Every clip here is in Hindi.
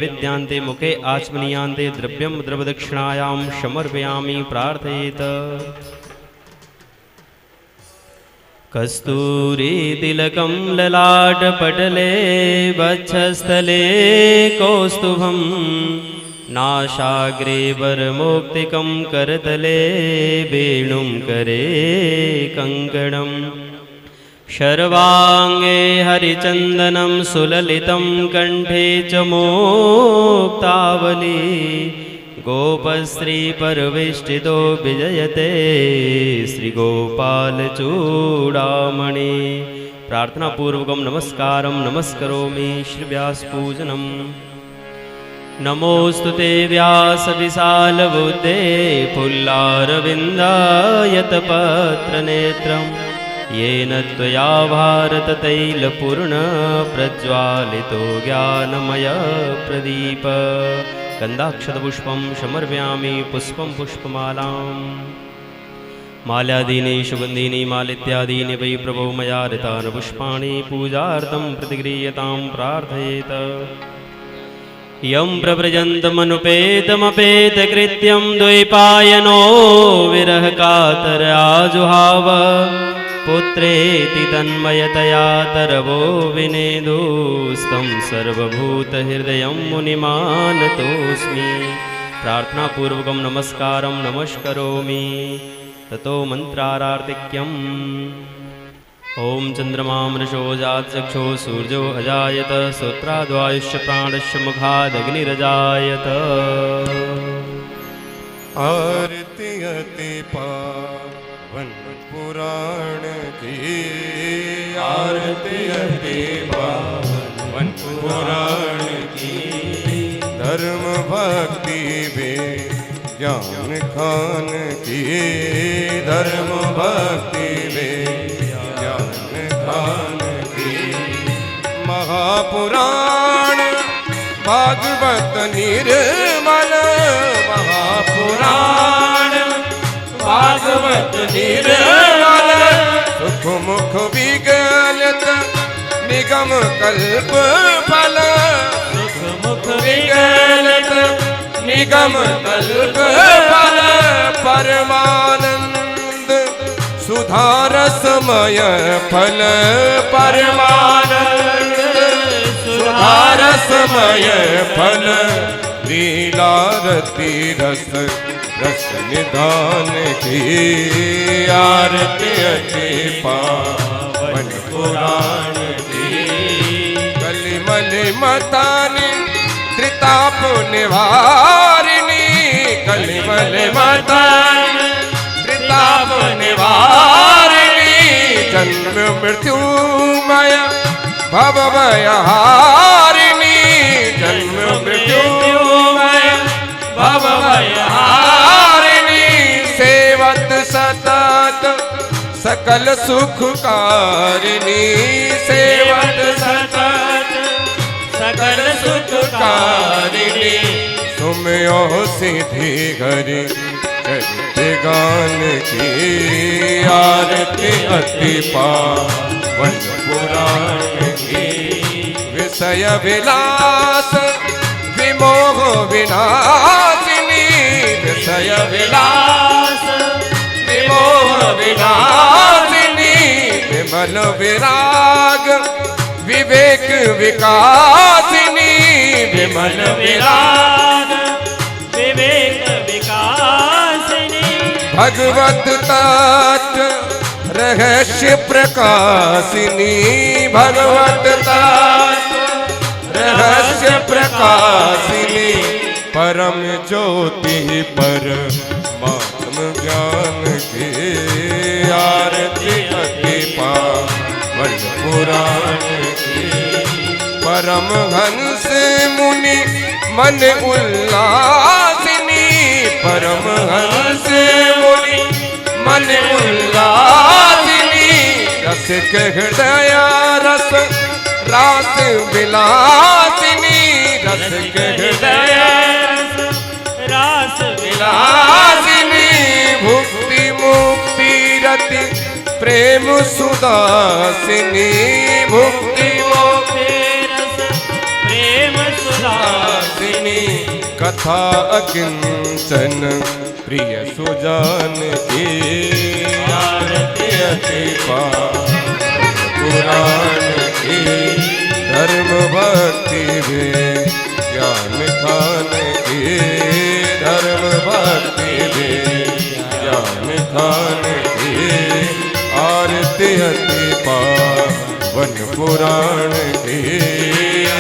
विद्यांते मुखे आचमनीयांते द्रव्यं द्रवदक्षिणायां समर्पयामि प्रार्थयेत। कस्तूरी तिलकं ललाटपटले वक्षस्थले कौस्तुभं नासाग्रे वरमौक्तिकं करतले वेणुं करे कङ्कणम् शर्वांगे हरिचंदनं सुललितं कंठे च मुक्तावली गोपस्त्री परवेष्टितो विजयते श्री गोपाल चूड़ामणि। प्रार्थना पूर्वकं नमस्कारं नमस्करोमि श्री व्यास पूजनम्। नमोस्तुते व्यास विशाल बुद्धे फुल्लारविन्दायतपत्रनेत्रम् येन त्वया भारत तैलपूर्ण प्रज्वालितो ज्ञानमय प्रदीप। गन्धाक्षतपुष्पं समर्पयामि पुष्पं पुष्पमालाम्। माल्यादीनि सुगन्धीनि मालित्यादीनि वै प्रभो मया ऋतानि पुष्पाणि पूजार्थं प्रतिगृह्यतां प्रार्थयेत। यं प्रव्रजन्तमनुपेतमपेतकृत्यं द्वैपायनो विरहकातर आजुहाव पुत्रेति तन्मयतया तरवो विनेदुस्तं सर्वभूतहृदयं मुनिमानतोऽस्मि। प्रार्थना पूर्वकं नमस्कारं नमस्करोमि। ततो मंत्रारार्तिक्यम्। ओम चंद्रमामृषो जातचक्षो सूर्यो अजायत श्रोत्राद्वायुश्च प्राणश्च मुखादग्निरजायत। आरती अति पावन पुराण की, आरती अति पावन पुराण की। धर्म भक्ति ज्ञान खान की, धर्म भक्ति ज्ञान खान की। महापुराण भागवत निर्मल, महापुराण भागवत निर्मल। सुख मुख विगलित निगम कल्प फल, सुख मुख विगलित निगम कल्प फल। परमानंद सुधारसमय फल, परमानंद सुधारसमय फल। लीलारती रस रस निधान की, आरती अति पावन पुराण की। कलिमल मतानी त्रिताप निवारिणी, कलिमल मतानी त्रिताप निवारिणी। जन्म मृत्युमय भवभयहारिणी, जन्म मृत्युमय भवभयहारिणी। सेवत सतत सकल सुखकारिणी, सेवत सतत सकल सुखकारिणी। सुमयो सिद्धि घरि चरित गान की, आरती अति पावन पुराण की। विषय विलास विमोह विनाशिनी, विषय विलास विमोह विनाशिनी। विमल विराग विवेक विकासिनी, विमल विराग विवेक विकासिनी। भगवत तत्व रहस्य प्रकाशिनी, भगवत तत्व रहस्य प्रकाशिनी। परम ज्योति परमात्म ज्ञान की, आरती अति पावन पुराण की। परम हंस मुनि मन उल्लासिनी, परम हंस मुनि मन उल्लासिनी। रसिक हृदय रस रास विलासिनी, रसिक हृदय रास विलासिनी। भुक्ति मुक्ति रति प्रेम सुदासिनी, भुक्ति मुक्ति रस प्रेम सुदासिनी। सुनी कथा अकिंचन प्रिय सुजान की आरती अति पुराण की धर्म भक्ति भी ज्ञान खान की धर्म भक्ति भी ज्ञान खान की आरती अति पावन पुराण की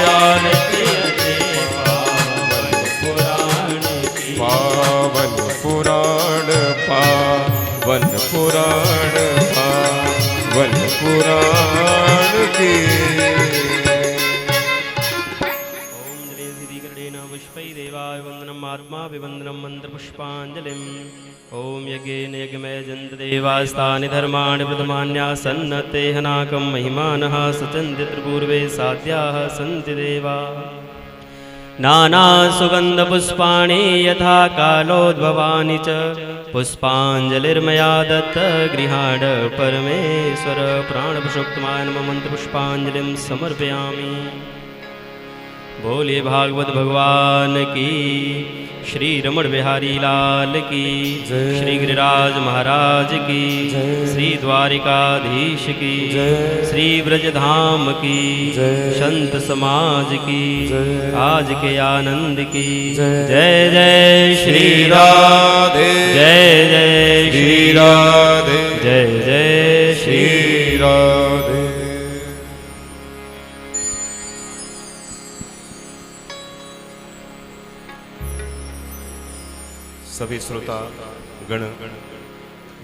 आरती अति पावन पुराण की पावन पुराण पावन पुराण पावन पुराण की देवाय वंदनम आत्मा विवंदनम मंत्र पुष्पांजलिम ओम यज्ञेन यज्ञमय जंत देवास्तानि धर्माणि प्रथमान्यासन्नते हनाकं महिमानः सचन्दित्र पूर्वे साध्याः सन्ति देवा नाना सुगंध पुष्पाणि यथा कालोद्भवानि च पुष्पांजलिर्मया दत्त गृहाण परमेश्वर प्राणपुषोक्तमाय नमः मंत्र पुष्पांजलिं समर्पयामि। बोलिए भागवत भगवान की, श्री रमण बिहारी लाल की, श्री गिरिराज महाराज की, श्री द्वारिकाधीश की, श्री ब्रजधाम की, संत समाज की, आज के आनंद की। जय जय श्री राधे, जय जय श्री राधे, जय जय श्री राधे। सभी श्रोता गण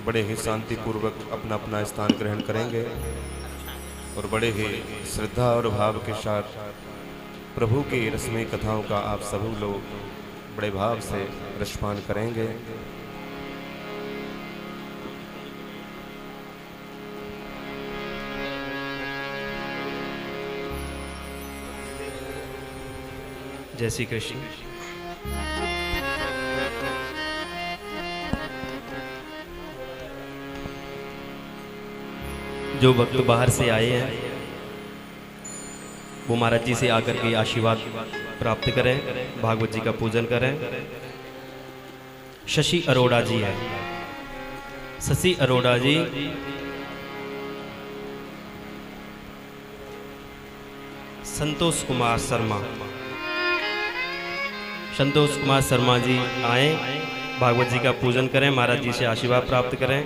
बड़े ही शांतिपूर्वक अपना अपना स्थान ग्रहण करेंगे और बड़े ही श्रद्धा और भाव के साथ प्रभु की रस्मी कथाओं का आप सभी लोग बड़े भाव से रसपान करेंगे। जय श्री कृष्ण। जो भक्त बाहर से आए हैं वो महाराज जी से आकर के आशीर्वाद प्राप्त करें, भागवत जी का पूजन करें। शशि अरोड़ा जी है, शशि अरोड़ा जी संतोष कुमार शर्मा, संतोष कुमार शर्मा जी आए, भागवत जी का पूजन करें, महाराज जी से आशीर्वाद प्राप्त करें।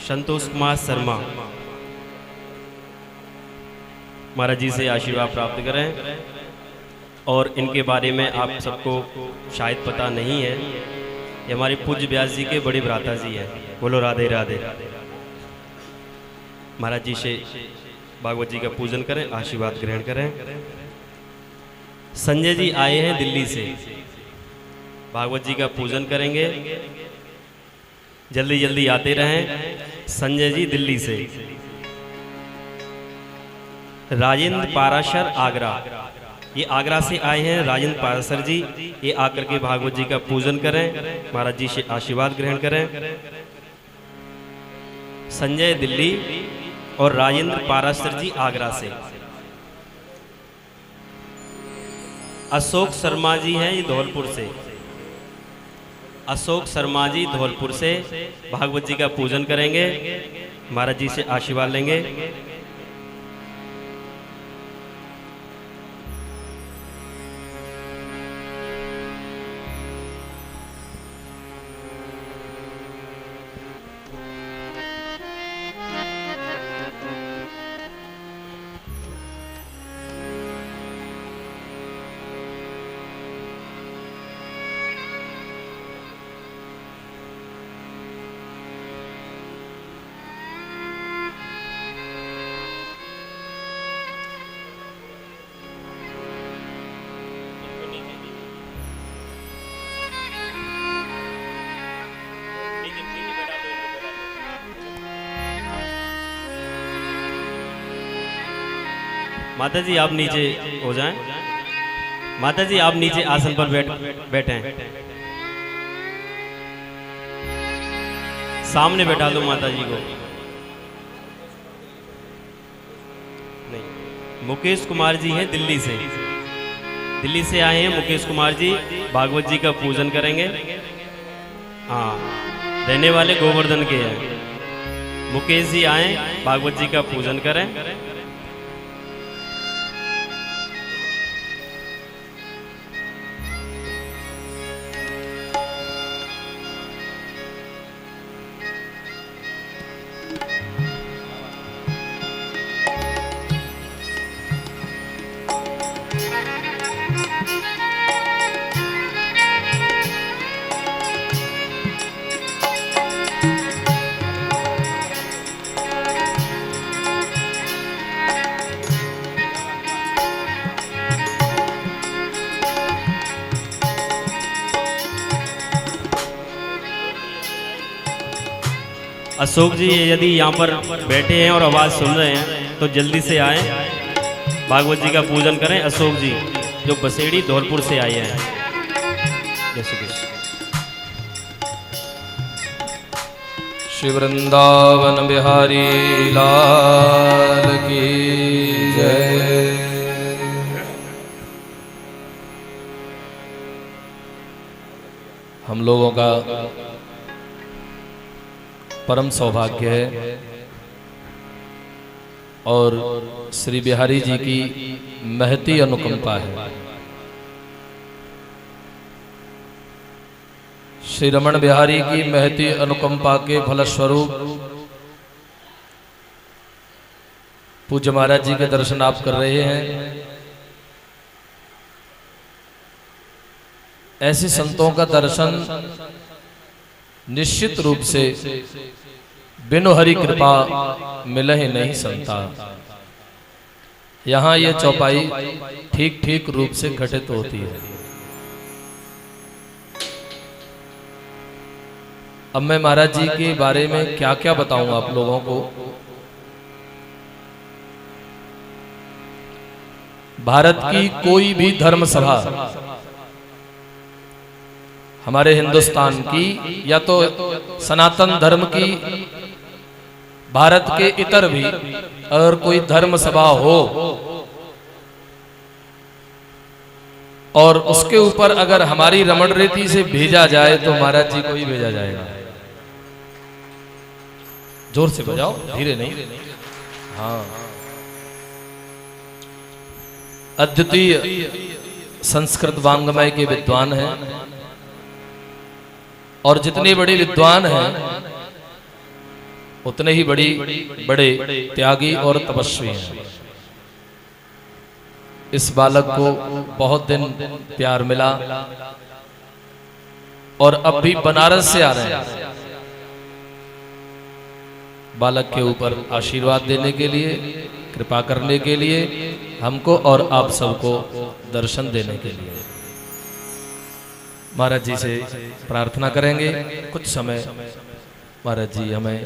संतोष कुमार शर्मा महाराज जी से आशीर्वाद प्राप्त करें। और इनके बारे में आप सबको शायद पता नहीं है, ये हमारे पूज्य व्यास जी के बड़े भ्राता जी हैं। बोलो राधे राधे। महाराज जी से भागवत जी का पूजन करें, आशीर्वाद ग्रहण करें। संजय जी आए हैं दिल्ली से, भागवत जी का पूजन करेंगे। जल्दी जल्दी आते रहें। संजय जी दिल्ली से। राजेंद्र पाराशर आगरा, ये आगरा से आए हैं राजेंद्र पाराशर जी, ये आकर के भागवत जी का पूजन करें, महाराज जी से आशीर्वाद ग्रहण करें। संजय दिल्ली और राजेंद्र पाराशर जी आगरा से। अशोक शर्मा जी हैं, ये धौलपुर से। अशोक शर्मा जी धौलपुर से भागवत जी का पूजन करेंगे, महाराज जी से आशीर्वाद लेंगे। माता जी आप नीचे हो जाएं। माता जी आप नीचे आसन पर बैठें। सामने बैठा दो माता जी को। नहीं, मुकेश कुमार जी हैं दिल्ली से। दिल्ली से आए हैं मुकेश कुमार जी, भागवत जी का पूजन करेंगे। हाँ, रहने वाले गोवर्धन के हैं। मुकेश जी आए, भागवत जी का पूजन करें। अशोक जी यदि यहाँ पर बैठे हैं और आवाज़ सुन रहे हैं तो जल्दी से आए, भागवत जी का पूजन करें। अशोक जी जो बसेड़ी धौलपुर से आए हैं। जय श्री कृष्ण। श्री वृंदावन बिहारी लाल की जय। हम लोगों का परम सौभाग्य है और श्री बिहारी जी की महती अनुकंपा है। श्री रमण बिहारी की महती अनुकंपा के फलस्वरूप पूज्य महाराज जी के दर्शन आप कर रहे हैं। ऐसे संतों का दर्शन निश्चित रूप से बिनु हरि कृपा मिले ही नहीं संता। यहाँ ये चौपाई ठीक ठीक रूप से घटित होती है। अब मैं महाराज जी के बारे में क्या क्या बताऊं आप लोगों को। भारत की कोई भी धर्म सभा हमारे हिंदुस्तान की या तो सनातन धर्म की, भारत के इतर भी अगर कोई धर्म सभा हो और उसके ऊपर अगर हमारी रमण रीति से भेजा जाए तो महाराज जी को ही भेजा जाएगा। जोर से बजाओ, धीरे नहीं। हाँ, अद्वितीय संस्कृत वांग्मय के विद्वान हैं और जितने बड़े विद्वान हैं उतने ही बड़े त्यागी और तपस्वी हैं। इस बालक को बहुत दिन प्यार मिला और अब भी बनारस से आ रहे हैं बालक के ऊपर आशीर्वाद देने के लिए, कृपा करने के लिए, हमको और आप सबको दर्शन देने के लिए। महाराज जी से प्रार्थना करेंगे कुछ समय महाराज जी हमें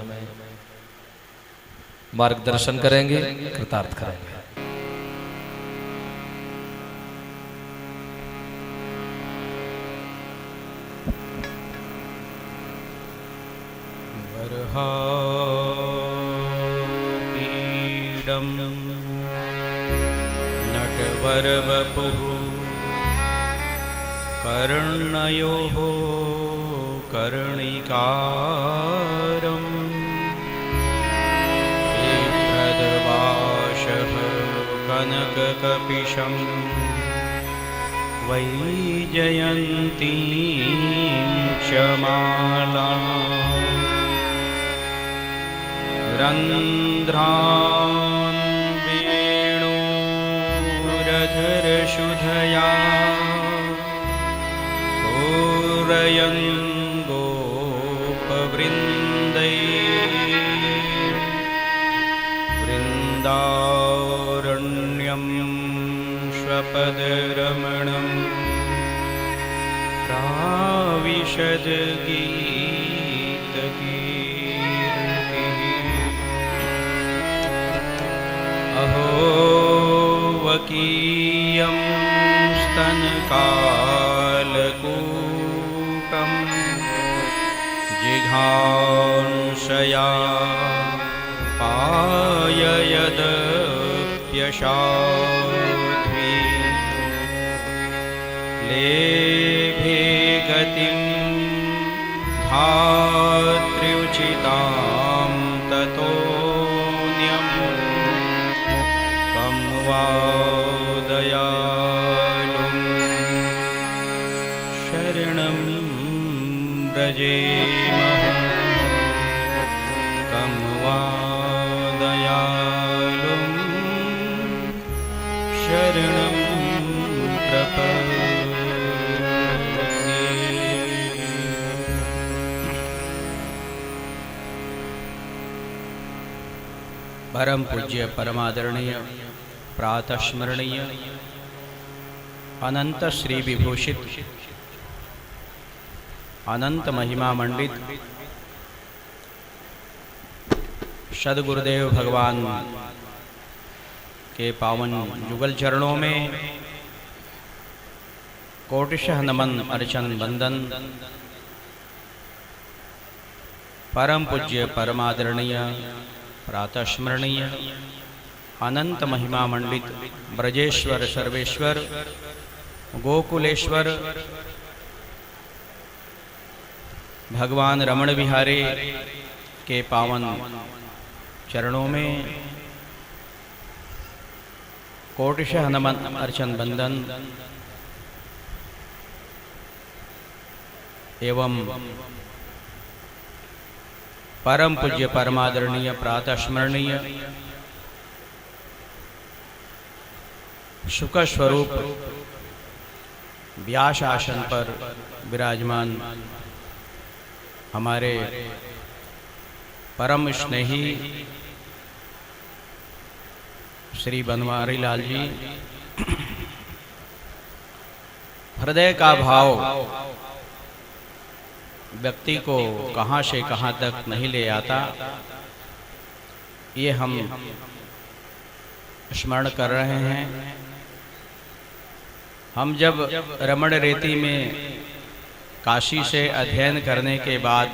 मार्गदर्शन करेंगे, कृतार्थ करेंगे। बर्हापीडं नटवरवपुः कर्णयोः कर्णिकारम् बिभ्रद्वाशः कनककपिशं वैजयन्तीं क्षमालाम् रन्ध्रान् वेणुरधरशुधया पूरयन् गोपवृन्दैः वृन्दारण्यं स्वपदरमणं प्राविशद्गीतकीर्तिः। अहो स्वकीयं स्तनकालकूपं जिघांसया पाययदप्यशाध्वी लेभे गतिं धात्र्युचितां ततोऽन्यं तं वा दयालुं शरणं व्रजेमः तं वा दयालुं शरणं प्रपद्ये। परम पूज्य परमादरणीय प्रातः स्मरणीय अनंत श्री विभूषित अनंत महिमा मंडित सदगुरुदेव भगवान के पावन युगल चरणों में कोटिशः नमन अर्चन वंदन। परम पूज्य परमादरणीय प्रातः स्मरणीय अनंत महिमा मंडित ब्रजेश्वर सर्वेश्वर गोकुलेश्वर भगवान रमण विहारी के पावन चरणों में कोटिशः नमन अर्चन वंदन एवं परम पूज्य परमादरणीय प्रातः स्मरणीय शुक स्वरूप व्यास आसन पर विराजमान हमारे परम स्नेही श्री बनवारी लाल जी, हृदय का भाव व्यक्ति को कहाँ से कहाँ तक नहीं ले आता, ये हम स्मरण कर रहे हैं। हम जब रमण रेती में काशी से अध्ययन करने के बाद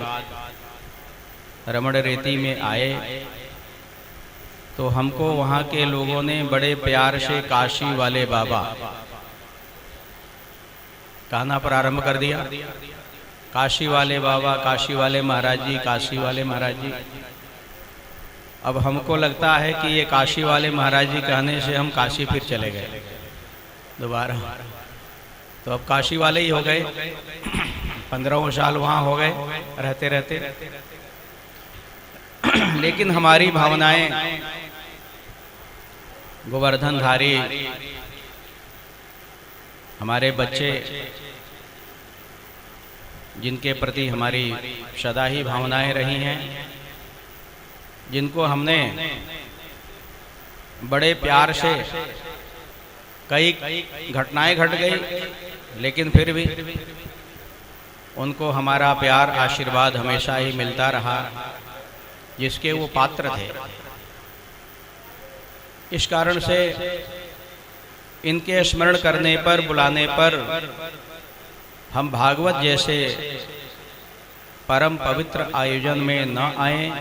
रमण रेती में आए तो हमको वहाँ के लोगों ने बड़े प्यार से काशी वाले बाबा कहना प्रारंभ कर दिया। काशी वाले बाबा, काशी वाले महाराज जी, काशी वाले महाराज जी। अब हमको लगता है कि ये काशी वाले महाराज जी कहने से हम काशी फिर चले गए दोबारा, तो अब काशी वाले ही हो गए। 15 साल वहाँ हो गए रहते रहते। लेकिन हमारी भावनाएं गोवर्धनधारी हमारे बच्चे जिनके प्रति हमारी सदा ही भावनाएं रही हैं, जिनको हमने बड़े प्यार से कई घटनाएं घट गई, लेकिन फिर भी उनको हमारा प्यार आशीर्वाद हमेशा ही मिलता रहा जिसके वो पात्र थे। इस कारण से इनके स्मरण करने पर, बुलाने पर हम भागवत जैसे परम पवित्र आयोजन में न आए,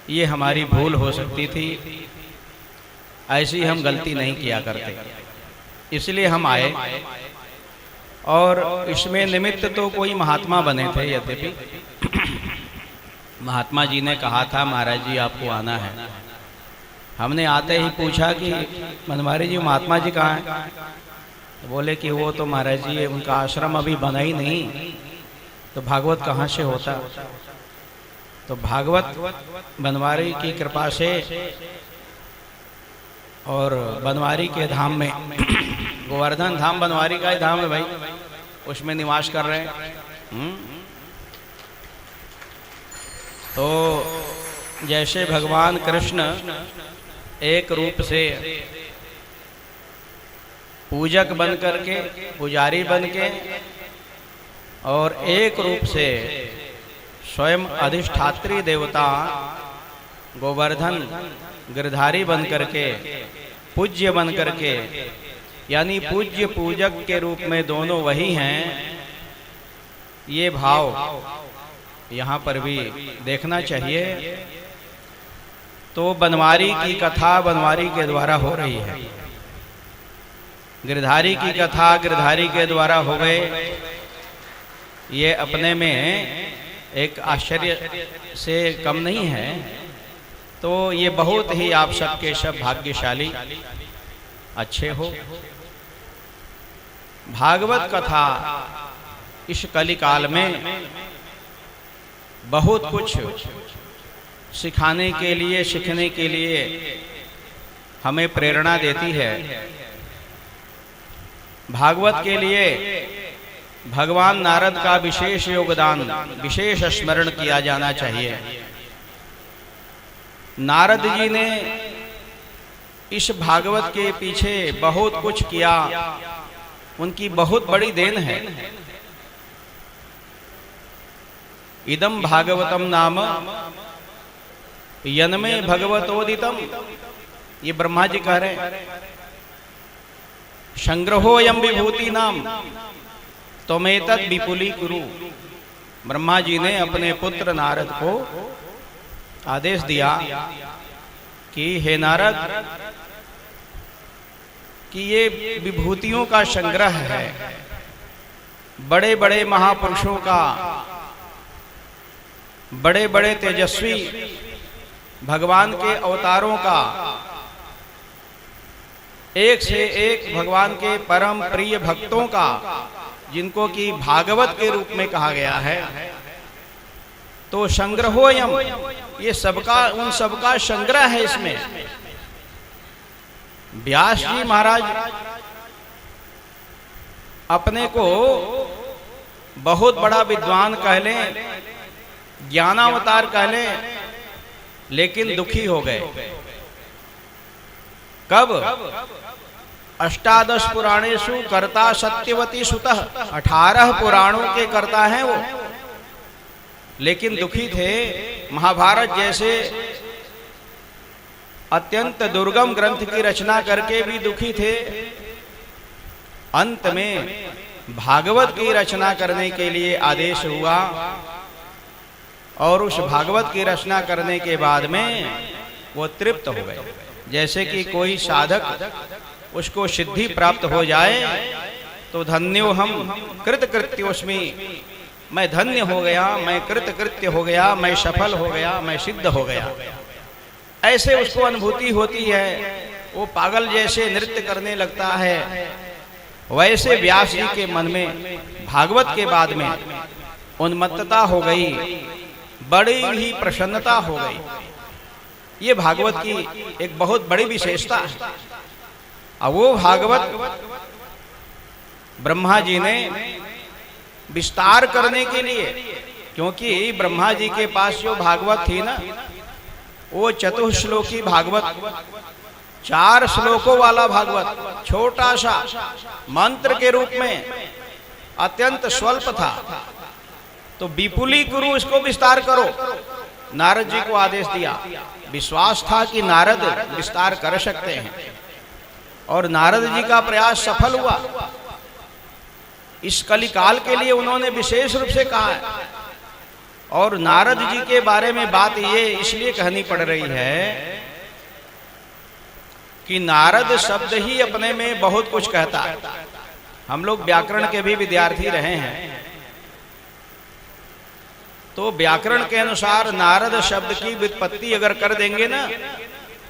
ये हमारी भूल हो सकती थी। ऐसी हम गलती नहीं किया करते, इसलिए हम आए। और इसमें निमित्त तो कोई महात्मा बने थे, यद्यपि महात्मा जी ने कहा था महाराज जी आपको आना है। हमने आते ही पूछा कि बनवारी जी महात्मा जी कहाँ हैं? तो बोले कि वो तो महाराज जी उनका आश्रम अभी बना ही नहीं, तो भागवत कहाँ से होता। तो भागवत बनवारी की कृपा से और बनवारी के धाम में गोवर्धन धाम बनवारी का ही धाम है भाई, उसमें निवास कर रहे हैं। तो जैसे भगवान कृष्ण एक रूप से पूजक बन करके, पुजारी बन के, और एक रूप से स्वयं अधिष्ठात्री देवता गोवर्धन गिरधारी बन करके पूज्य बन करके, यानी पूज्य पूजक के रूप में दोनों वही हैं, ये भाव यहाँ पर भी देखना चाहिए। तो बनवारी की कथा बनवारी के द्वारा हो रही है, गिरधारी की कथा गिरधारी के द्वारा हो गए, ये अपने में एक आश्चर्य से कम नहीं है। तो ये बहुत ही आप सबके सब भाग्यशाली अच्छे हो। भागवत कथा इस कलिकाल में बहुत कुछ सिखाने के लिए, सीखने के लिए हमें प्रेरणा देती है। भागवत के लिए भगवान नारद का विशेष योगदान, विशेष स्मरण किया जाना चाहिए। नारद जी ने इस भागवत के पीछे बहुत कुछ किया, उनकी बहुत बड़ी देन है। इदम भागवतम नाम यन्मे भगवतोदितम, ये ब्रह्मा जी कह रहे हैं। संग्रहोयम विभूति नाम त्वमेतद विपुली कुरु, ब्रह्मा जी ने अपने पुत्र नारद को आदेश दिया कि हे नारद, कि ये विभूतियों का संग्रह है, बड़े बड़े महापुरुषों का, बड़े बड़े तेजस्वी भगवान के अवतारों का, एक से एक भगवान के परम प्रिय भक्तों का, जिनको कि भागवत के रूप में कहा गया है। तो संग्रहोयम, ये सबका, उन सबका संग्रह है इसमें। व्यास जी महाराज अपने को बहुत बड़ा विद्वान कह लें, ज्ञानावतार कह लें, लेकिन दुखी हो गए। कब? अष्टादश पुराणेषु कर्ता सत्यवती सुतः, 18 पुराणों के कर्ता हैं वो, लेकिन दुखी थे। महाभारत जैसे अत्यंत दुर्गम ग्रंथ की रचना करके भी दुखी थे। अंत में भागवत की रचना करने के लिए आदेश हुआ, और उस भागवत की रचना करने के बाद में वो तृप्त हो गए। जैसे कि कोई साधक, उसको सिद्धि प्राप्त हो जाए तो धन्यो हम कृतकृत्योस्मि, मैं धन्य हो गया, मैं कृतकृत्य हो गया, मैं सफल हो गया, मैं सिद्ध हो गया, ऐसे उसको अनुभूति होती है। वो पागल जैसे नृत्य करने लगता है। वैसे व्यास जी के मन में भागवत के बाद में उन्मत्तता हो गई, बड़ी ही प्रसन्नता हो गई। ये भागवत की एक बहुत बड़ी विशेषता है। अब वो भागवत ब्रह्मा जी ने विस्तार करने के लिए, क्योंकि ब्रह्मा जी के पास जो भागवत थी ना, वो चतुश्लोकी भागवत, 4 श्लोकों वाला भागवत, छोटा सा मंत्र के रूप में, अत्यंत स्वल्प था। तो विपुली कुरु, इसको विस्तार करो, नारद जी को आदेश दिया। विश्वास था कि नारद विस्तार कर सकते हैं, और नारद जी का प्रयास सफल हुआ। इस कलिकाल के लिए उन्होंने विशेष रूप से कहा है। और नारद जी के बारे में बात ये इसलिए कहनी पड़ रही है कि नारद शब्द ही अपने में बहुत कुछ कहता है। हम लोग व्याकरण के भी विद्यार्थी रहे हैं, तो व्याकरण के अनुसार नारद शब्द की व्युत्पत्ति अगर कर देंगे ना,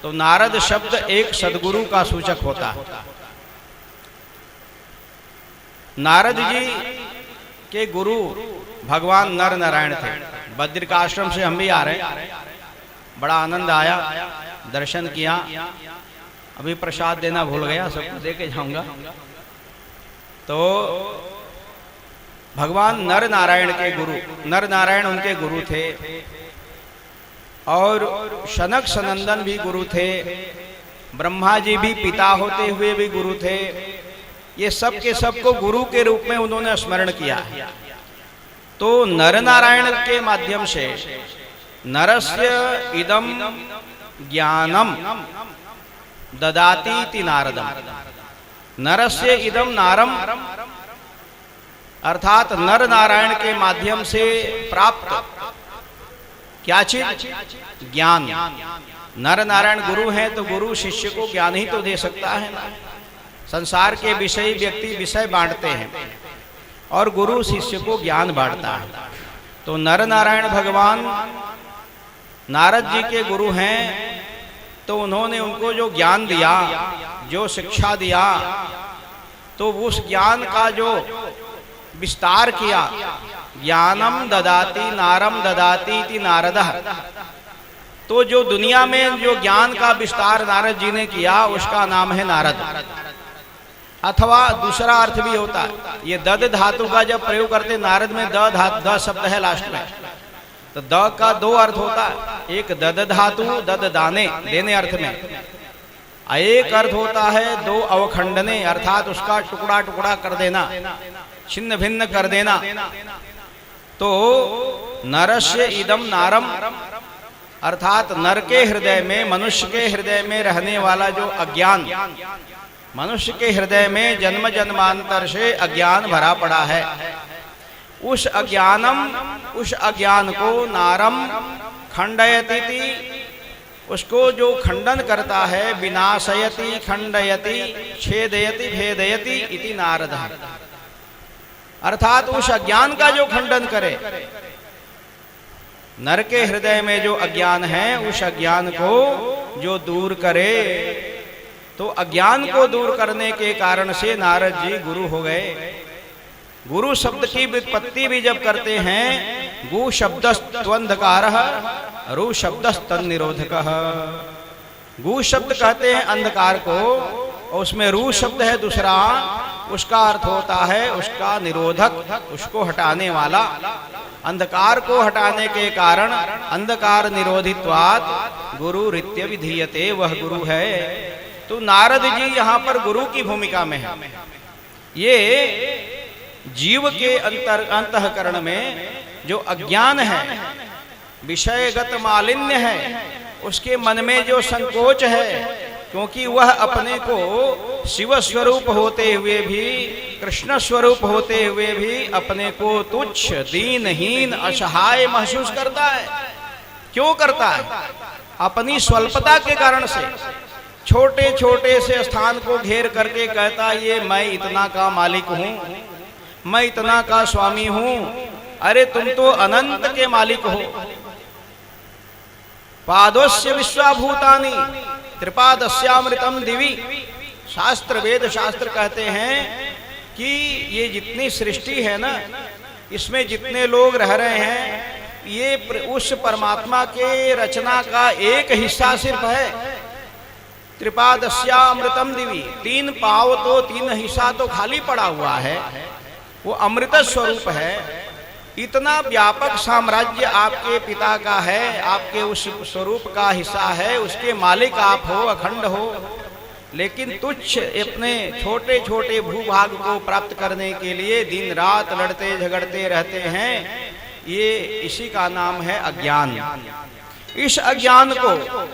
तो नारद शब्द एक सद्गुरु का सूचक होता है। नारद जी के गुरु भगवान नर नारायण थे। बद्र का आश्रम से हम भी आ रहे हैं, बड़ा आनंद आया, दर्शन किया। अभी प्रसाद देना भूल गया, सबको दे के जाऊंगा। तो भगवान नर नारायण के गुरु, नर नारायण उनके गुरु थे, और सनक सनंदन भी गुरु थे, ब्रह्मा जी भी पिता होते हुए भी गुरु थे। ये सब के सब को गुरु के रूप में उन्होंने स्मरण किया। तो नर नारायण के माध्यम से नरस्य इदम ज्ञानम, ददातीति नारदम। नरस्य इदम नारम, अर्थात नर नारायण के माध्यम से प्राप्त क्या चीज? ज्ञान। नर नारायण गुरु हैं तो गुरु शिष्य को ज्ञान ही तो दे सकता है ना। संसार के विषय व्यक्ति विषय बांटते हैं और गुरु शिष्य को ज्ञान बांटता है। तो नर नारायण भगवान नारद जी के गुरु हैं, तो उन्होंने उनको जो ज्ञान दिया, जो शिक्षा दिया, तो उस ज्ञान का जो विस्तार किया, ज्ञानम ददाति नारम ददाति इति नारदः। तो जो दुनिया में जो ज्ञान का विस्तार नारद जी ने किया उसका नाम है नारद। अथवा दूसरा अर्थ भी होता है, ये दद धातु का जब प्रयोग करते, नारद में द शब्द है लास्ट में, तो द का दो अर्थ होता है। एक दद धातु, दद दाने, देने अर्थ में। एक अर्थ होता है दो अवखंडने, अर्थात उसका टुकड़ा टुकड़ा कर देना, छिन्न भिन्न कर देना। तो नरस्य इदम नारम, अर्थात नर के हृदय में, मनुष्य के हृदय में रहने वाला जो अज्ञान, मनुष्य के हृदय में जन्म जन्मांतर से अज्ञान भरा पड़ा है, उस अज्ञान को नारम खंडयति, उसको जो खंडन करता है, विनाशयति खंडयति छेदयति भेदयति इति नारदः। अर्थात उस अज्ञान का जो खंडन करे, नर के हृदय में जो अज्ञान है उस अज्ञान को जो दूर करे, तो अज्ञान को दूर करने के कारण से नारद जी गुरु हो गए। गुरु शब्द की व्युत्पत्ति भी जब करते हैं, गु शब्दस्त्वंधकारः रु शब्दस्तन्निरोधकः। गु शब्द कहते हैं अंधकार को, और उसमें रू शब्द है दूसरा, उसका अर्थ होता है उसका निरोधक, उसको हटाने वाला। अंधकार को हटाने के कारण अंधकार निरोधित्वात् गुरु रित्य विधीयते, वह गुरु है। तो नारद जी यहाँ पर गुरु की भूमिका में है। ये जीव के अंतःकरण में जो अज्ञान है, विषयगत मालिन्य है, उसके मन में जो संकोच है, क्योंकि वह अपने को शिव स्वरूप होते हुए भी, कृष्ण स्वरूप होते हुए भी अपने को तुच्छ, दीनहीन, असहाय महसूस करता है। क्यों करता है? अपनी स्वल्पता के कारण से। छोटे छोटे से स्थान को घेर करके कहता ये मैं इतना का मालिक हूं, मैं इतना का स्वामी हूं। अरे तुम तो अनंत के मालिक हो। पादोस्य विश्वाभूतानि त्रिपादस्यामृतम दिवि। शास्त्र, वेद शास्त्र कहते हैं कि ये जितनी सृष्टि है ना, इसमें जितने लोग रह रहे हैं, ये उस परमात्मा के रचना का एक हिस्सा सिर्फ है। त्रिपादस्यामृतम दिवि, तीन पाव तो, तीन हिस्सा तो खाली पड़ा हुआ है, वो अमृत स्वरूप है। इतना व्यापक साम्राज्य आपके पिता का है, आपके उस स्वरूप का हिस्सा है, उसके मालिक आप हो, अखंड हो। लेकिन तुच्छ अपने छोटे छोटे भूभाग को प्राप्त करने के लिए दिन रात लड़ते झगड़ते रहते हैं। ये इसी का नाम है अज्ञान। इस अज्ञान को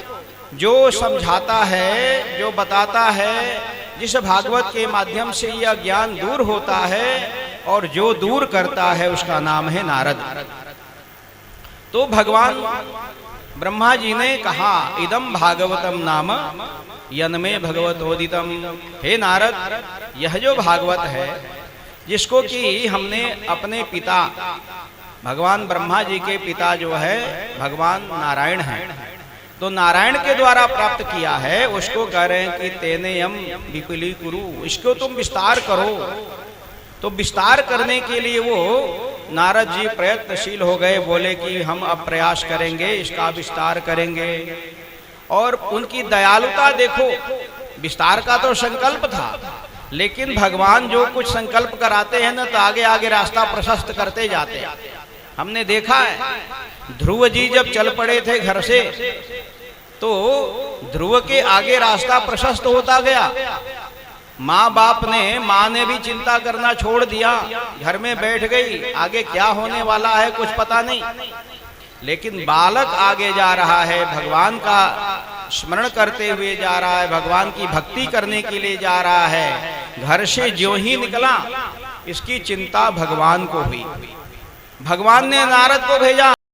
जो समझाता है, जो बताता है, जिस भागवत के माध्यम से यह ज्ञान दूर होता है और जो दूर करता है, उसका नाम है नारद। तो भगवान ब्रह्मा जी ने कहा इदम भागवतम नाम यन्मे भगवतोदितम। हे नारद, यह जो भागवत है, जिसको कि हमने अपने पिता भगवान ब्रह्मा जी के पिता जो है भगवान नारायण हैं, तो नारायण के द्वारा प्राप्त किया है, उसको कह रहे हैं कि तेने यम विपुली कुरु, इसको तुम विस्तार करो। तो विस्तार करने के लिए वो नारद जी प्रयत्नशील हो गए, बोले कि हम अब प्रयास करेंगे, इसका विस्तार करेंगे। और उनकी दयालुता देखो, विस्तार का तो संकल्प था, लेकिन भगवान जो कुछ संकल्प कराते हैं ना, तो आगे आगे रास्ता प्रशस्त करते जाते हैं। हमने देखा है ध्रुव जी जब चल पड़े थे घर से, तो ध्रुव के आगे रास्ता प्रशस्त होता गया। माँ ने भी चिंता करना छोड़ दिया, घर में बैठ गई, आगे क्या होने वाला है कुछ पता नहीं। लेकिन बालक आगे जा रहा है, भगवान का स्मरण करते हुए जा रहा है, भगवान की भक्ति करने के लिए जा रहा है। घर से ज्यों ही निकला, इसकी चिंता भगवान को हुई। भगवान ने नारद को भेजा